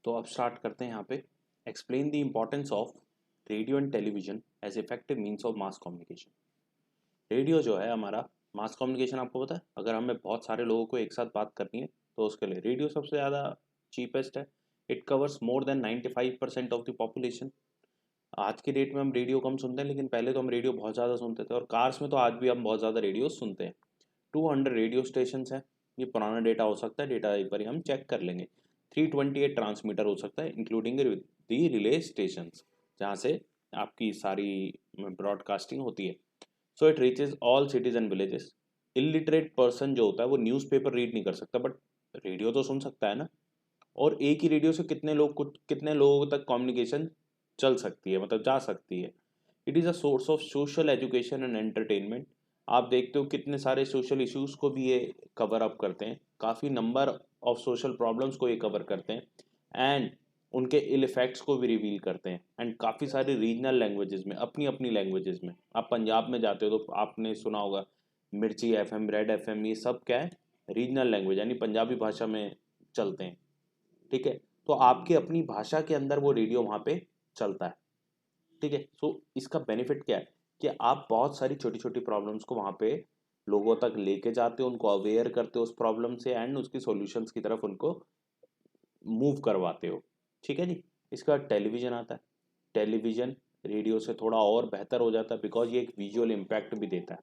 तो अब स्टार्ट करते हैं यहाँ पे। Explain the importance of radio and television as effective means of mass communication. Radio जो है हमारा मास कम्युनिकेशन, आपको पता है अगर हमें बहुत सारे लोगों को एक साथ बात करनी है तो उसके लिए रेडियो सबसे ज़्यादा चीपेस्ट है। It covers more than 95% of the population. आज की डेट में हम रेडियो कम सुनते हैं, लेकिन पहले तो हम रेडियो बहुत ज़्यादा सुनते थे, और कार्स में तो आज भी हम बहुत ज़्यादा रेडियो सुनते हैं। 200 रेडियो स्टेशन है। ये पुराना डेटा हो सकता है, डेटा एक बार हम चेक कर लेंगे। 328 ट्रांसमीटर हो सकता है, इंक्लूडिंग दी रिले स्टेशन, जहाँ से आपकी सारी ब्रॉडकास्टिंग होती है। So it reaches all cities and villages. Illiterate person जो होता है वो न्यूज़पेपर रीड नहीं कर सकता, बट रेडियो तो सुन सकता है ना। और एक ही रेडियो से कितने लोगों तक कम्युनिकेशन चल सकती है, मतलब जा सकती है। It is a source of social education and entertainment. आप देखते हो कितने सारे सोशल इश्यूज को भी ये कवर अप करते हैं, काफ़ी नंबर ऑफ सोशल प्रॉब्लम्स को ये कवर करते हैं, एंड उनके इल इफेक्ट्स को भी रिवील करते हैं। एंड काफ़ी सारी रीजनल लैंग्वेजेस में, अपनी अपनी लैंग्वेजेस में। आप पंजाब में जाते हो तो आपने सुना होगा मिर्ची एफएम, रेड एफएम, ये सब क्या है, रीजनल लैंग्वेज यानी पंजाबी भाषा में चलते हैं। ठीक है, तो आपकी अपनी भाषा के अंदर वो रेडियो वहाँ पे चलता है। ठीक है, सो इसका बेनिफिट क्या है कि आप बहुत सारी छोटी छोटी प्रॉब्लम्स को वहाँ पे लोगों तक लेके जाते हो, उनको अवेयर करते हो उस प्रॉब्लम से, एंड उसकी सॉल्यूशंस की तरफ उनको मूव करवाते हो। ठीक है जी। इसका टेलीविजन आता है। टेलीविजन रेडियो से थोड़ा और बेहतर हो जाता है, बिकॉज ये एक विजुअल इम्पैक्ट भी देता है।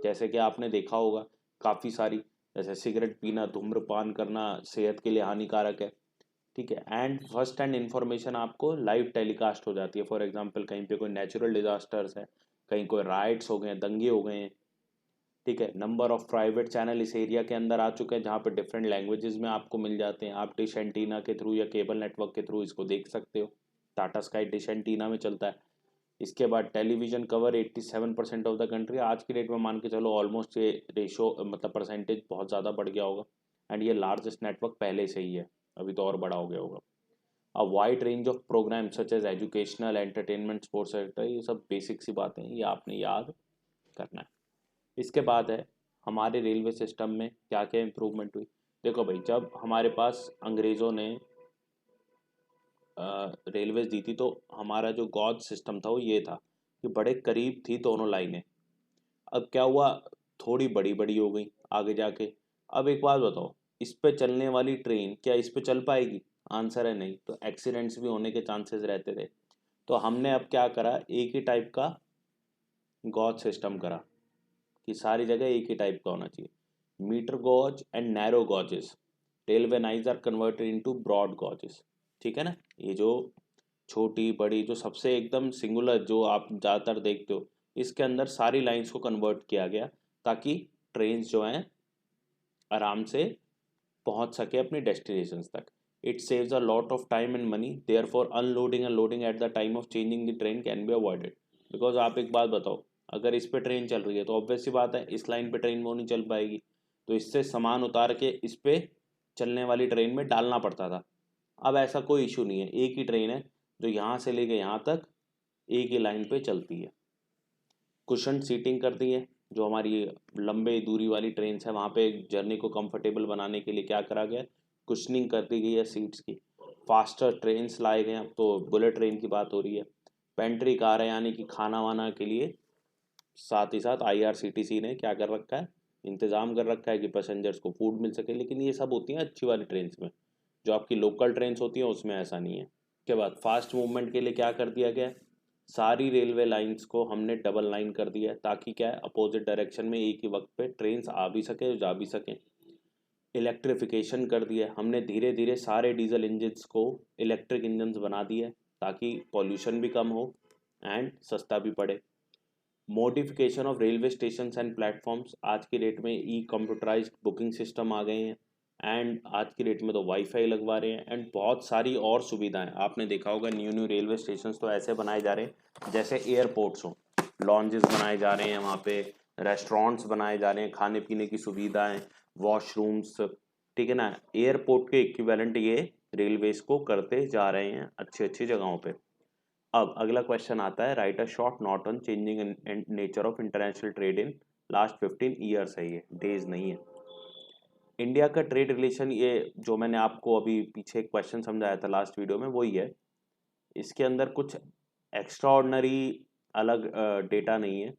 जैसे कि आपने देखा होगा काफ़ी सारी, जैसे सिगरेट पीना, धूम्रपान करना सेहत के लिए हानिकारक है। ठीक है, एंड फर्स्ट हैंड इन्फॉर्मेशन आपको लाइव टेलीकास्ट हो जाती है। फॉर एग्जांपल कहीं पे कोई नेचुरल डिजास्टर्स है, कहीं कोई राइट्स हो गए हैं, दंगे हो गए हैं। ठीक है, नंबर ऑफ प्राइवेट चैनल इस एरिया के अंदर आ चुके हैं जहाँ पे डिफरेंट लैंग्वेजेस में आपको मिल जाते हैं। आप डिश एंटीना के थ्रू या केबल नेटवर्क के थ्रू इसको देख सकते हो। टाटा स्काई डिश एंटीना में चलता है। इसके बाद television cover 87% of the country. आज की डेट में मान के चलो ऑलमोस्ट ये रेशो, मतलब परसेंटेज बहुत ज़्यादा बढ़ गया होगा। एंड ये लार्जेस्ट नेटवर्क पहले से ही है, अभी तो और बड़ा हो गया होगा। A wide range of program such as educational, entertainment, sports sector, ये सब बेसिक सी बातें हैं, ये आपने याद करना है। इसके बाद है हमारे रेलवे सिस्टम में क्या क्या इम्प्रूवमेंट हुई। देखो भाई, जब हमारे पास अंग्रेज़ों ने रेलवेज दी थी तो हमारा जो गॉज सिस्टम था वो ये था कि बड़े करीब थी दोनों लाइनें। अब क्या हुआ, थोड़ी बड़ी बड़ी हो गई आगे जाके। अब एक बात बताओ, इस पे चलने वाली ट्रेन क्या इस पे चल पाएगी? आंसर है नहीं, तो एक्सीडेंट्स भी होने के चांसेस रहते थे। तो हमने अब क्या करा, एक ही टाइप का गॉज सिस्टम करा कि सारी जगह एक ही टाइप का होना चाहिए। Metre gauge and narrow gauges, railway lines are converted into broad gauges. ठीक है ना, ये जो छोटी बड़ी जो सबसे एकदम सिंगुलर जो आप ज़्यादातर देखते हो, इसके अंदर सारी लाइंस को कन्वर्ट किया गया ताकि ट्रेन्स जो हैं आराम से पहुंच सके अपनी डेस्टिनेशंस तक। It saves a lot of time and money, therefore unloading and loading at the time of changing the train can be avoided. Because आप एक बात बताओ, अगर इस पे ट्रेन चल रही है तो ऑब्वियस सी बात है इस लाइन पे ट्रेन वो नहीं चल पाएगी, तो इससे सामान उतार के इस पे चलने वाली ट्रेन में डालना पड़ता था। अब ऐसा कोई इशू नहीं है, एक ही ट्रेन है जो यहाँ से लेके यहाँ तक एक ही लाइन पे चलती है। कुशन सीटिंग कर दी है, जो हमारी लंबे दूरी वाली ट्रेन है वहाँ पे जर्नी को कंफर्टेबल बनाने के लिए क्या करा गया, कुशनिंग कर दी गई है सीट्स की। फास्टर ट्रेन लाए गए हैं, अब तो बुलेट ट्रेन की बात हो रही है। पेंट्री कार है, यानी कि खाना वाना के लिए साथ ही साथ आईआरसीटीसी ने क्या कर रखा है, इंतज़ाम कर रखा है कि पैसेंजर्स को फूड मिल सके। लेकिन ये सब होती हैं अच्छी वाली ट्रेन में, जो आपकी लोकल ट्रेन होती हैं उसमें ऐसा नहीं है। के बाद फास्ट मूवमेंट के लिए क्या कर दिया गया है, सारी रेलवे लाइंस को हमने डबल लाइन कर दिया है, ताकि क्या है, अपोजिट डायरेक्शन में एक ही वक्त पे ट्रेन आ भी सके जा भी सकें। इलेक्ट्रिफिकेशन कर दिया है हमने, धीरे धीरे सारे डीजल इंजन्स को इलेक्ट्रिक इंजन्स बना दिए ताकि पॉल्यूशन भी कम हो एंड सस्ता भी पड़े। Modification of railway station and platforms, आज की डेट में ई कंप्यूटराइज्ड बुकिंग सिस्टम आ गए हैं, एंड आज की डेट में तो वाईफाई लगवा रहे हैं, एंड बहुत सारी और सुविधाएं। आपने देखा होगा न्यू न्यू रेलवे स्टेशन तो ऐसे बनाए जा रहे हैं जैसे एयरपोर्ट्स हो। लॉन्जेस बनाए जा रहे हैं वहाँ पे, रेस्टोरेंट्स बनाए जा रहे हैं, खाने पीने की सुविधाएं, वॉशरूम्स। ठीक है ना, एयरपोर्ट के इक्विवेलेंट ये रेलवेज को करते जा रहे हैं अच्छी अच्छी जगहों पे। अब अगला क्वेश्चन आता है, right a short note on changing nature of international trade in last 15 years है, ये डेज नहीं है। इंडिया का ट्रेड रिलेशन, ये जो मैंने आपको अभी पीछे एक क्वेश्चन समझाया था लास्ट वीडियो में, वही है। इसके अंदर कुछ एक्स्ट्रा ऑर्डिनरी अलग डेटा नहीं है,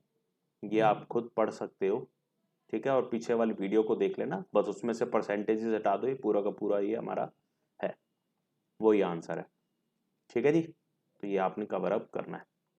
ये आप खुद पढ़ सकते हो, ठीक है। और पीछे वाली वीडियो को देख लेना, बस उसमें से परसेंटेजेस हटा दो, ये पूरा का पूरा ये हमारा है, वही आंसर है, ठीक है जी। तो ये आपने कवर अप करना है।